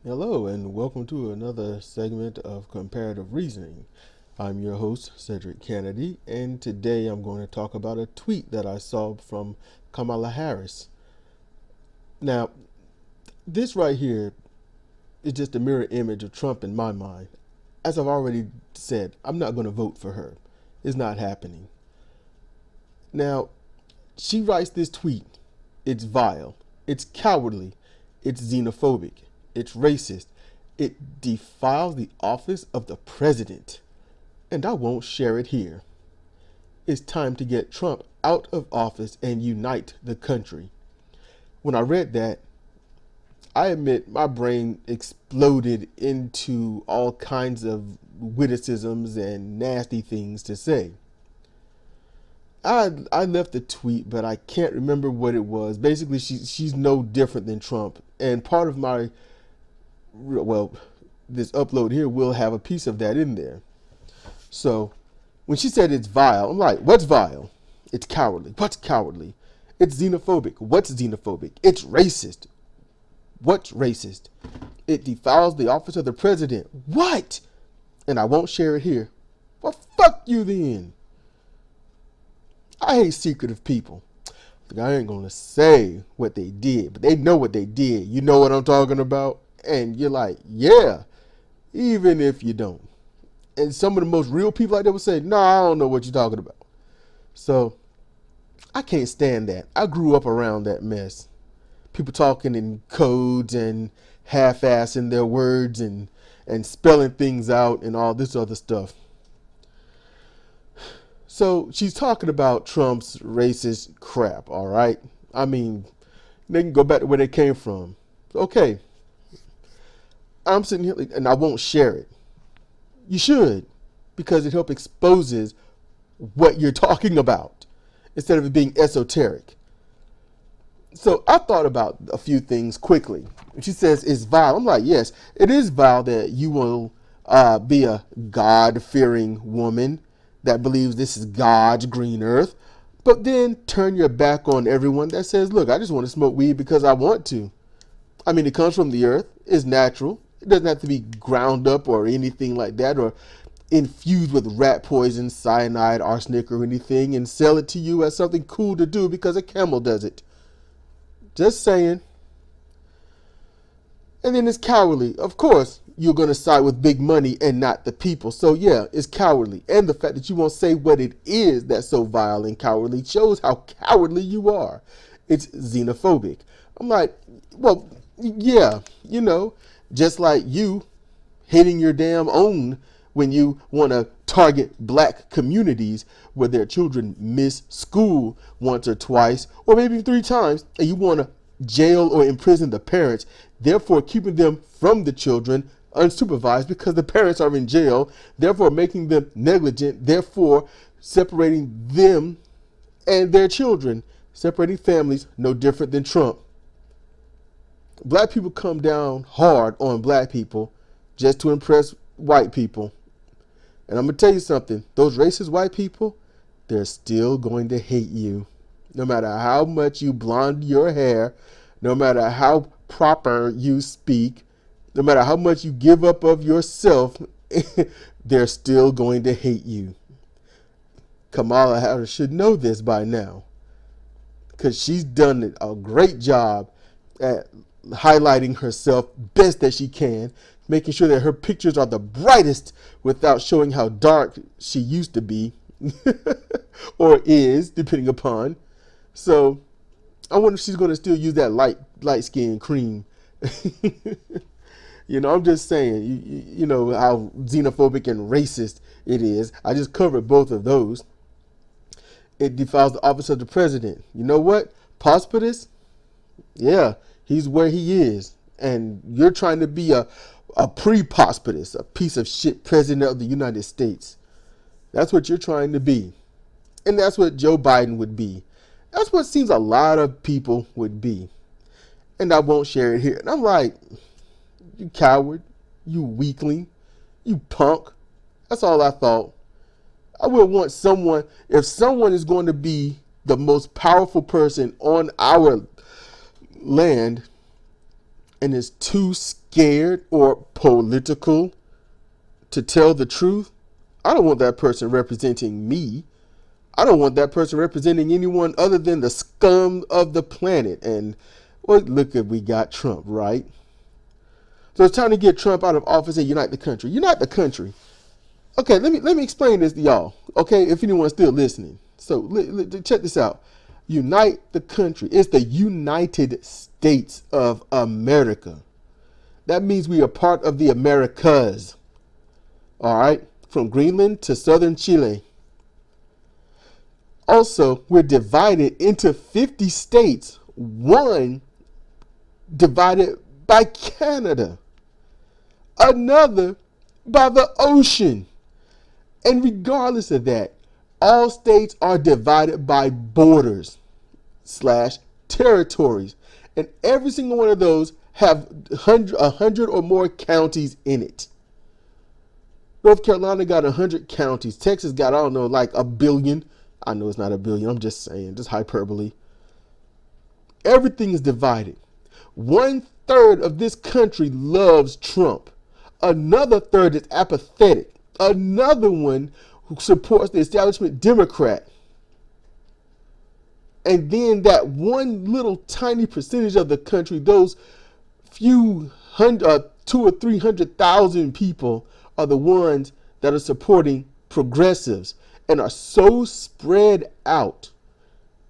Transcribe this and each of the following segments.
Hello, and welcome to another segment of Comparative Reasoning. I'm your host, Cedric Kennedy, and today I'm going to talk about a tweet that I saw from Kamala Harris. Now, this right here is just a mirror image of Trump in my mind. As I've already said, I'm not going to vote for her. It's not happening. Now, she writes this tweet. It's vile. It's cowardly. It's xenophobic. It's racist. It defiles the office of the president. And I won't share it here. It's time to get Trump out of office and unite the country. When I read that, I admit my brain exploded into all kinds of witticisms and nasty things to say. I left the tweet, but I can't remember what it was. Basically, she's no different than Trump, and part of my well, this upload here will have a piece of that in there. So when she said it's vile, I'm like, what's vile? It's cowardly. What's cowardly? It's xenophobic. What's xenophobic? It's racist. What's racist? It defiles the office of the president. What? And I won't share it here. Well, fuck you then. I hate secretive people. I ain't gonna say what they did, but they know what they did. You know what I'm talking about? And you're like, yeah, even if you don't. And some of the most real people like that would say, no, I don't know what you're talking about. So I can't stand that. I grew up around that mess. People talking in codes and half-assing their words and spelling things out and all this other stuff. So she's talking about Trump's racist crap, all right? I mean, they can go back to where they came from. Okay, I'm sitting here and I won't share it. You should, because it helps exposes what you're talking about instead of it being esoteric. So I thought about a few things quickly. She says it's vile. I'm like, yes, it is vile that you will be a God-fearing woman that believes this is God's green earth, but then turn your back on everyone that says, look, I just want to smoke weed because I want to. I mean, it comes from the earth. It's natural. It doesn't have to be ground up or anything like that or infused with rat poison, cyanide, arsenic, or anything and sell it to you as something cool to do because a camel does it. Just saying. And then it's cowardly. Of course, you're going to side with big money and not the people. So, yeah, it's cowardly. And the fact that you won't say what it is that's so vile and cowardly shows how cowardly you are. It's xenophobic. I'm like, well, yeah, just like you hating your damn own when you want to target black communities where their children miss school once or twice or maybe 3 times and you want to jail or imprison the parents, therefore keeping them from the children unsupervised because the parents are in jail, therefore making them negligent, therefore separating them and their children, separating families, no different than Trump. Black people come down hard on black people just to impress white people. And I'm going to tell you something. Those racist white people, they're still going to hate you. No matter how much you blonde your hair, no matter how proper you speak, no matter how much you give up of yourself, they're still going to hate you. Kamala Harris should know this by now because she's done a great job at highlighting herself best that she can, making sure that her pictures are the brightest without showing how dark she used to be or is, depending upon. So I wonder if she's going to still use that light skin cream. I'm just saying, you know how xenophobic and racist it is. I just covered both of those. It defiles the office of the president. You know what? Pause for this. Yeah, he's where he is. And you're trying to be a pre-pospidus, a piece of shit president of the United States. That's what you're trying to be. And that's what Joe Biden would be. That's what seems a lot of people would be. And I won't share it here. And I'm like, you coward, you weakling, you punk. That's all I thought. I would want someone, if someone is going to be the most powerful person on our land, and is too scared or political to tell the truth, I don't want that person representing me. I don't want that person representing anyone other than the scum of the planet. And well, look at, we got Trump, right? So it's time to get Trump out of office and unite the country. Unite the country. Okay, let me explain this to y'all. Okay, if anyone's still listening. So check this out. Unite the country. It's the United States of America. That means we are part of the Americas. All right, from Greenland to southern Chile. Also, we're divided into 50 states, one divided by Canada, another by the ocean. And regardless of that, all states are divided by borders / territories. And every single one of those have 100 or more counties in it. North Carolina got 100 counties. Texas got, I don't know, like a billion. I know it's not a billion. I'm just saying, just hyperbole. Everything is divided. 1/3 of this country loves Trump. Another third is apathetic. Another one who supports the establishment Democrat. And then that one little tiny percentage of the country, those few hundred, 200,000 or 300,000 people, are the ones that are supporting progressives and are so spread out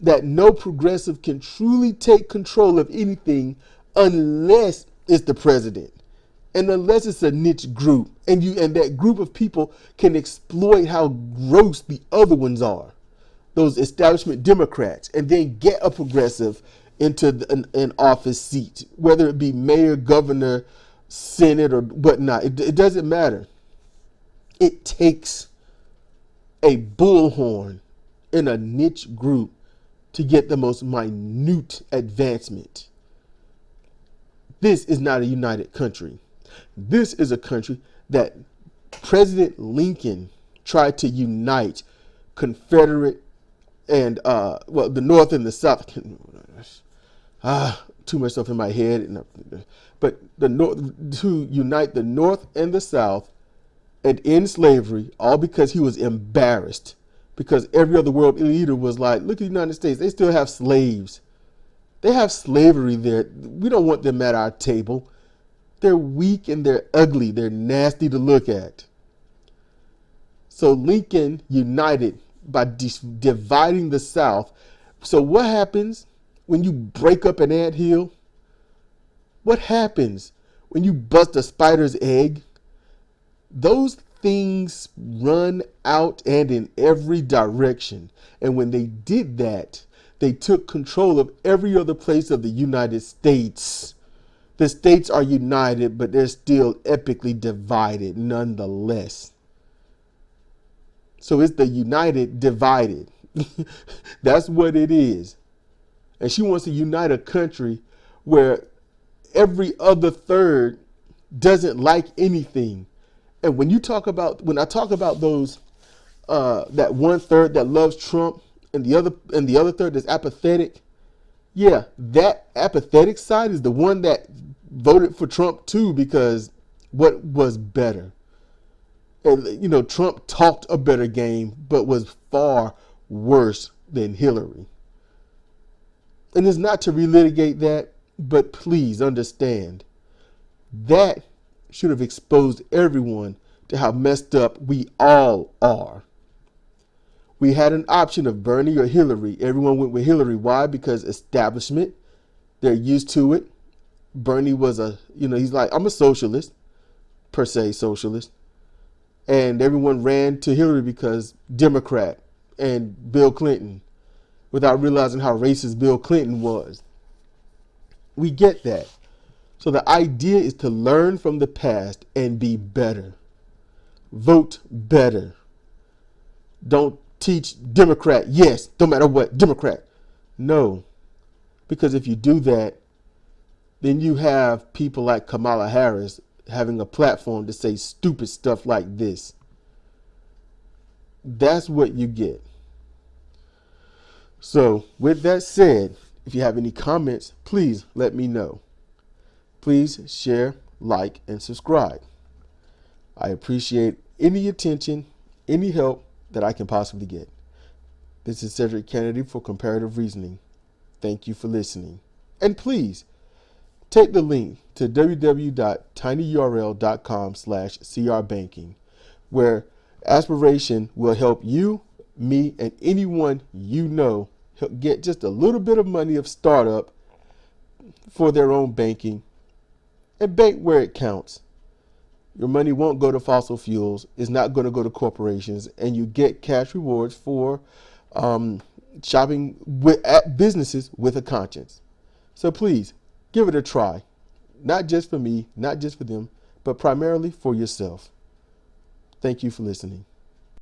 that no progressive can truly take control of anything unless it's the president and unless it's a niche group, and that group of people can exploit how gross the other ones are, those establishment Democrats, and then get a progressive into an office seat, whether it be mayor, governor, senate, or whatnot. It doesn't matter. It takes a bullhorn in a niche group to get the most minute advancement. This is not a united country. This is a country that President Lincoln tried to unite Confederate and the North and the South. Too much stuff in my head. But the North, to unite the North and the South and end slavery, all because he was embarrassed. Because every other world leader was like, look at the United States, they still have slaves. They have slavery there. We don't want them at our table. They're weak and they're ugly. They're nasty to look at. So Lincoln united by dividing the South. So what happens when you break up an anthill? What happens when you bust a spider's egg? Those things run out and in every direction. And when they did that, they took control of every other place of the United States. The states are united, but they're still epically divided nonetheless. So it's the united divided. That's what it is. And she wants to unite a country where every other third doesn't like anything. And when I talk about those, that 1/3 that loves Trump and the other third is apathetic, yeah, that apathetic side is the one that voted for Trump too, because what was better? And Trump talked a better game, but was far worse than Hillary. And it's not to relitigate that, but please understand that should have exposed everyone to how messed up we all are. We had an option of Bernie or Hillary. Everyone went with Hillary. Why? Because establishment, they're used to it. Bernie was he's like, I'm a socialist, per se socialist. And everyone ran to Hillary because Democrat and Bill Clinton, without realizing how racist Bill Clinton was. We get that. So the idea is to learn from the past and be better. Vote better. Don't teach Democrat. Yes, no matter what, Democrat. No. Because if you do that, then you have people like Kamala Harris having a platform to say stupid stuff like this. That's what you get. So with that said, if you have any comments, please let me know. Please share, like, and subscribe. I appreciate any attention, any help that I can possibly get. This is Cedric Kennedy for Comparative Reasoning. Thank you for listening. And please take the link to www.tinyurl.com/crbanking, where Aspiration will help you, me, and anyone you know get just a little bit of money of startup for their own banking, and bank where it counts. Your money won't go to fossil fuels. It's not going to go to corporations, and you get cash rewards for shopping at businesses with a conscience. So please give it a try. Not just for me, not just for them, but primarily for yourself. Thank you for listening.